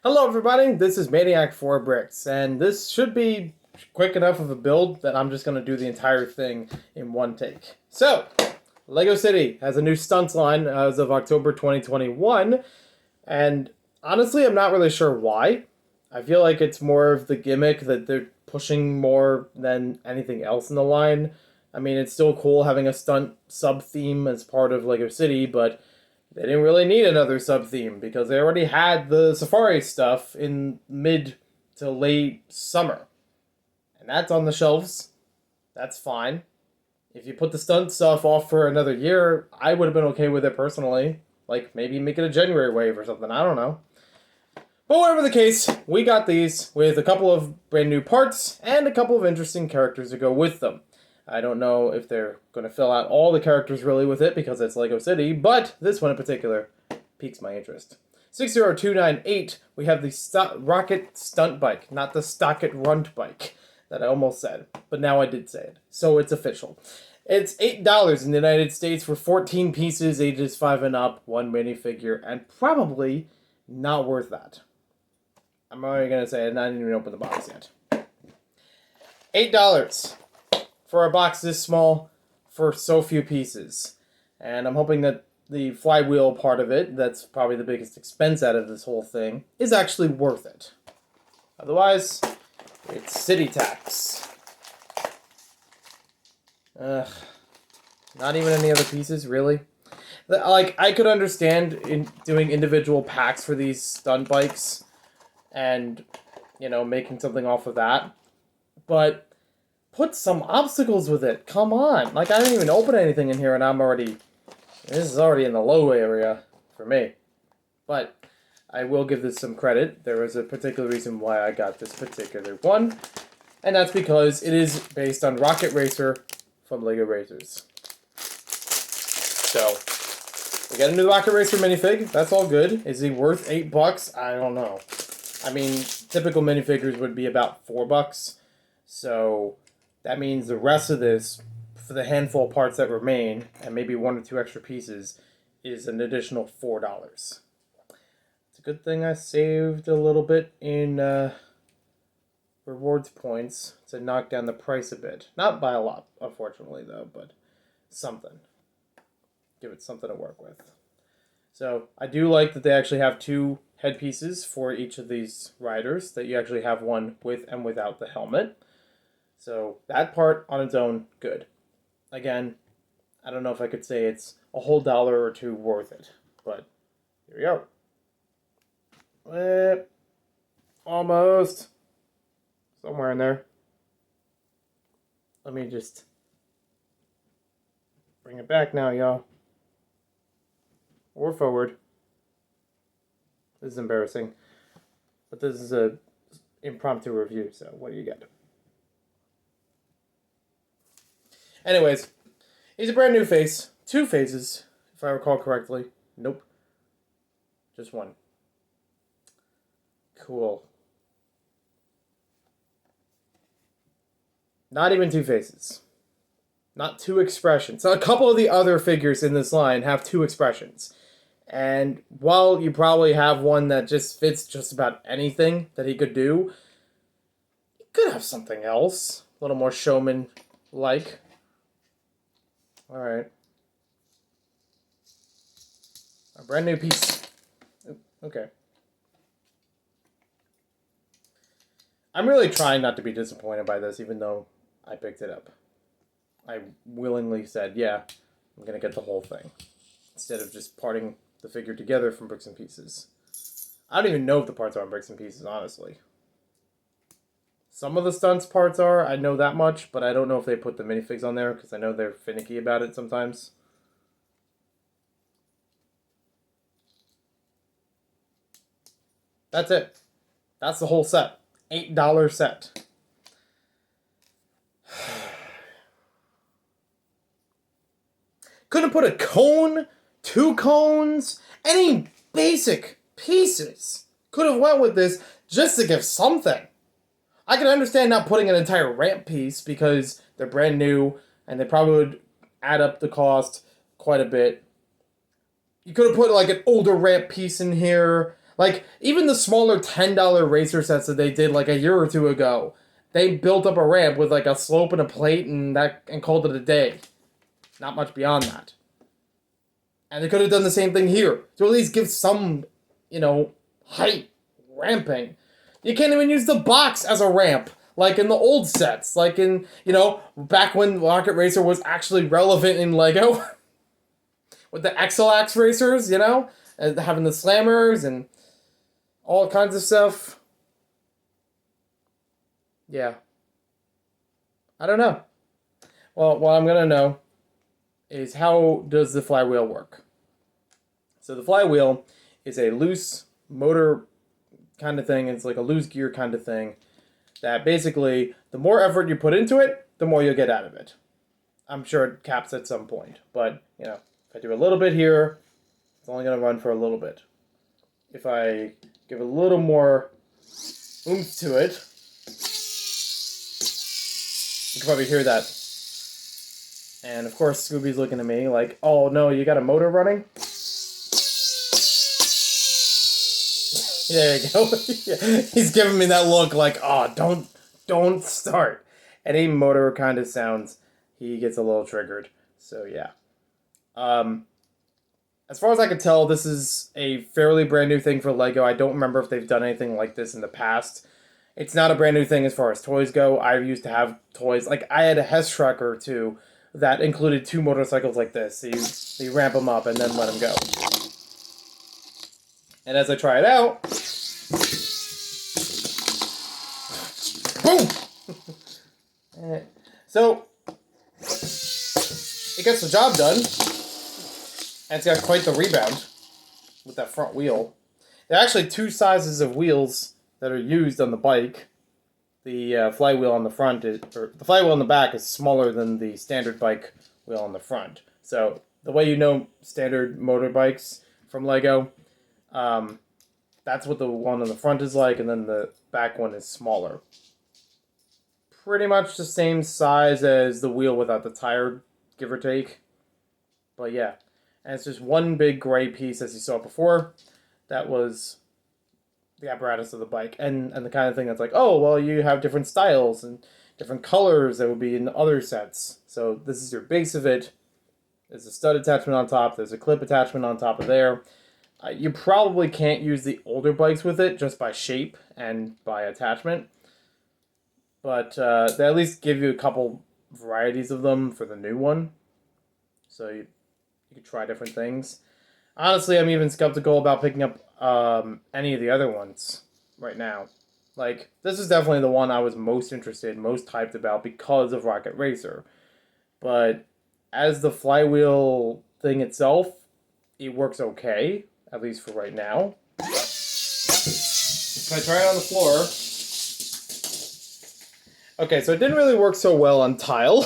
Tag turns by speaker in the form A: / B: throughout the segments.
A: Hello everybody, this is Maniac4Bricks, and this should be quick enough of a build that I'm just going to do the entire thing in one take. So, LEGO City has a new Stunt Line as of October 2021, and honestly I'm not really sure why. I feel like it's more of the gimmick that they're pushing more than anything else in the line. I mean, it's still cool having a stunt sub-theme as part of LEGO City, but they didn't really need another sub-theme because they already had the Safari stuff in mid to late summer. And that's on the shelves. That's fine. If you put the stunt stuff off for another year, I would have been okay with it personally. Like, maybe make it a January wave or something, I don't know. But whatever the case, we got these with a couple of brand new parts and a couple of interesting characters to go with them. I don't know if they're going to fill out all the characters really with it because it's LEGO City, but this one in particular piques my interest. 60298, we have the Rocket Stunt Bike, not the Stock It Runt Bike that I almost said, but now I did say it, so it's official. It's $8 in the United States for 14 pieces, ages 5 and up, one minifigure, and probably not worth that. I'm already going to say it, I didn't even open the box yet. $8. For a box this small for so few pieces. And I'm hoping that the flywheel part of it, that's probably the biggest expense out of this whole thing, is actually worth it. Otherwise, it's city tax. Ugh. Not even any other pieces, really? Like, I could understand in doing individual packs for these stunt bikes and, you know, making something off of that. But put some obstacles with it. Come on. Like, I didn't even open anything in here, and this is already in the low area for me. But I will give this some credit. There was a particular reason why I got this particular one, and that's because it is based on Rocket Racer from LEGO Racers. So, we got a new Rocket Racer minifig. That's all good. Is he worth $8? I don't know. I mean, typical minifigures would be about $4. So that means the rest of this, for the handful of parts that remain, and maybe 1 or 2 extra pieces, is an additional $4. It's a good thing I saved a little bit in rewards points to knock down the price a bit. Not by a lot, unfortunately, though, but something. Give it something to work with. So I do like that they actually have 2 headpieces for each of these riders, that you actually have one with and without the helmet. So that part on its own, good. Again, I don't know if I could say it's a whole $1 or $2 worth it, but here we go. Almost. Somewhere in there. Let me just bring it back now, y'all. Or forward. This is embarrassing. But this is a impromptu review, so what do you get? Anyways, he's a brand new face. 2 faces, if I recall correctly. Nope. Just 1. Cool. Not even 2 faces. Not 2 expressions. So a couple of the other figures in this line have 2 expressions. And while you probably have one that just fits just about anything that he could do, you could have something else. A little more showman-like. Alright. A brand new piece. Okay. I'm really trying not to be disappointed by this, even though I picked it up. I willingly said, yeah, I'm going to get the whole thing, instead of just parting the figure together from bricks and pieces. I don't even know if the parts are on bricks and pieces, honestly. Some of the stunts parts are, I know that much, but I don't know if they put the minifigs on there, because I know they're finicky about it sometimes. That's it. That's the whole set. $8 set. Couldn't put a cone, 2 cones, any basic pieces. Could have went with this just to give something. I can understand not putting an entire ramp piece because they're brand new and they probably would add up the cost quite a bit. You could have put like an older ramp piece in here. Like, even the smaller $10 racer sets that they did like a year or two ago, they built up a ramp with like a slope and a plate and called it a day. Not much beyond that. And they could have done the same thing here. To at least give some, height ramping. You can't even use the box as a ramp, like in the old sets. Like in, back when Rocket Racer was actually relevant in LEGO. With the Exo-Axe racers, and having the slammers and all kinds of stuff. Yeah. I don't know. Well, what I'm going to know is how does the flywheel work? So the flywheel is a loose motor kind of thing. It's like a loose gear kind of thing that basically the more effort you put into it, the more you'll get out of it. I'm sure it caps at some point. But, if I do a little bit here, it's only going to run for a little bit. If I give a little more oomph to it, you can probably hear that. And of course, Scooby's looking at me like, oh no, you got a motor running? There you go. He's giving me that look like, oh, don't start. Any motor kind of sounds, he gets a little triggered. So yeah. As far as I can tell, this is a fairly brand new thing for LEGO. I don't remember if they've done anything like this in the past. It's not a brand new thing as far as toys go. I used to have toys, like I had a Hess truck or two that included 2 motorcycles like this. So you ramp them up and then let them go. And as I try it out, boom! So, it gets the job done. And it's got quite the rebound with that front wheel. There are actually 2 sizes of wheels that are used on the bike. The flywheel on the front the flywheel on the back is smaller than the standard bike wheel on the front. So the way standard motorbikes from LEGO, that's what the one on the front is like, and then the back one is smaller. Pretty much the same size as the wheel without the tire, give or take. But yeah. And it's just one big gray piece, as you saw before. That was the apparatus of the bike. And the kind of thing that's like, oh, well, you have different styles and different colors that would be in other sets. So this is your base of it. There's a stud attachment on top. There's a clip attachment on top of there. You probably can't use the older bikes with it just by shape and by attachment. But they at least give you a couple varieties of them for the new one. So you could try different things. Honestly, I'm even skeptical about picking up any of the other ones right now. Like, this is definitely the one I was most interested, most hyped about because of Rocket Racer. But as the flywheel thing itself, it works okay, at least for right now. If I try it on the floor... Okay, so it didn't really work so well on tile.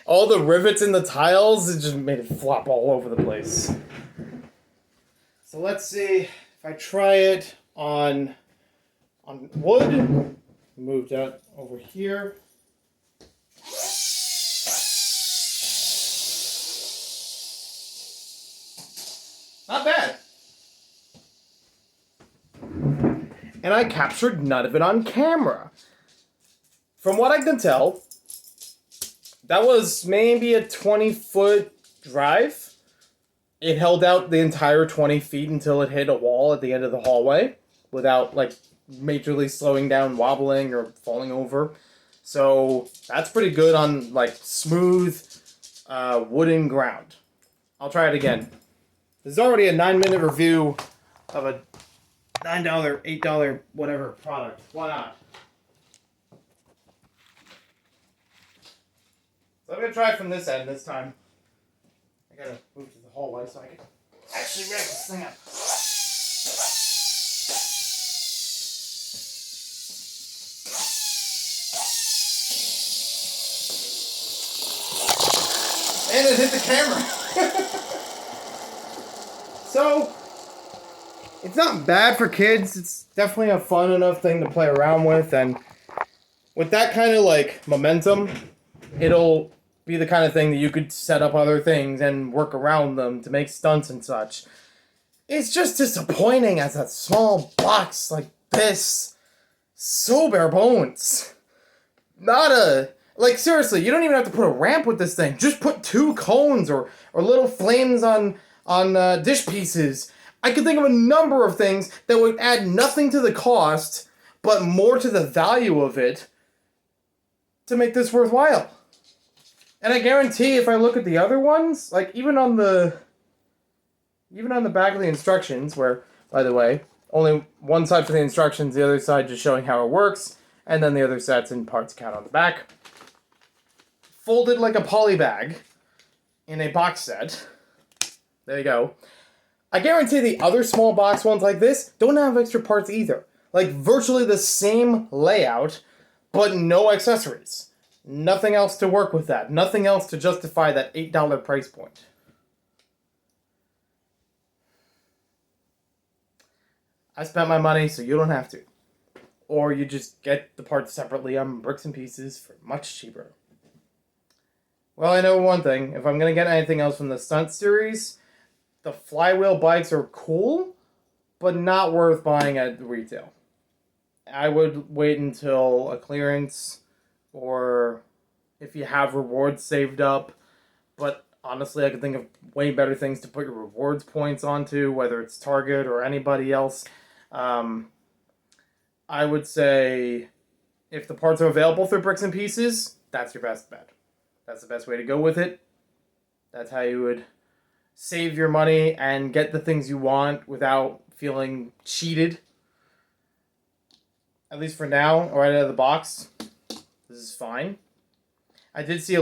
A: All the rivets in the tiles, it just made it flop all over the place. So let's see if I try it on wood. Move that over here. Not bad. And I captured none of it on camera. From what I can tell, that was maybe a 20-foot drive. It held out the entire 20 feet until it hit a wall at the end of the hallway without, like, majorly slowing down, wobbling, or falling over. So that's pretty good on, like, smooth wooden ground. I'll try it again. This is already a 9-minute review of a $9, $8, whatever product. Why not? So I'm going to try it from this end this time. I gotta move to the hallway so I can actually rack this thing up. And it hit the camera. So, it's not bad for kids. It's definitely a fun enough thing to play around with. And with that kind of, like, momentum, it'll be the kind of thing that you could set up other things and work around them to make stunts and such. It's just disappointing as a small box like this. So bare bones. Not a... Like, seriously, you don't even have to put a ramp with this thing. Just put 2 cones or little flames on dish pieces. I could think of a number of things that would add nothing to the cost, but more to the value of it to make this worthwhile. And I guarantee if I look at the other ones, like even on the back of the instructions, where, by the way, only one side for the instructions, the other side just showing how it works, and then the other sets and parts count on the back. Folded like a poly bag in a box set. There you go. I guarantee the other small box ones like this don't have extra parts either. Like virtually the same layout, but no accessories. Nothing else to work with that. Nothing else to justify that $8 price point. I spent my money, so you don't have to. Or you just get the parts separately on Bricks and Pieces for much cheaper. Well, I know one thing. If I'm going to get anything else from the STUNTZ series, the Flywheel bikes are cool, but not worth buying at retail. I would wait until a clearance, or if you have rewards saved up. But honestly, I could think of way better things to put your rewards points onto, whether it's Target or anybody else. I would say if the parts are available through Bricks and Pieces, that's your best bet. That's the best way to go with it. That's how you would save your money and get the things you want without feeling cheated. At least for now, right out of the box, this is fine. I did see a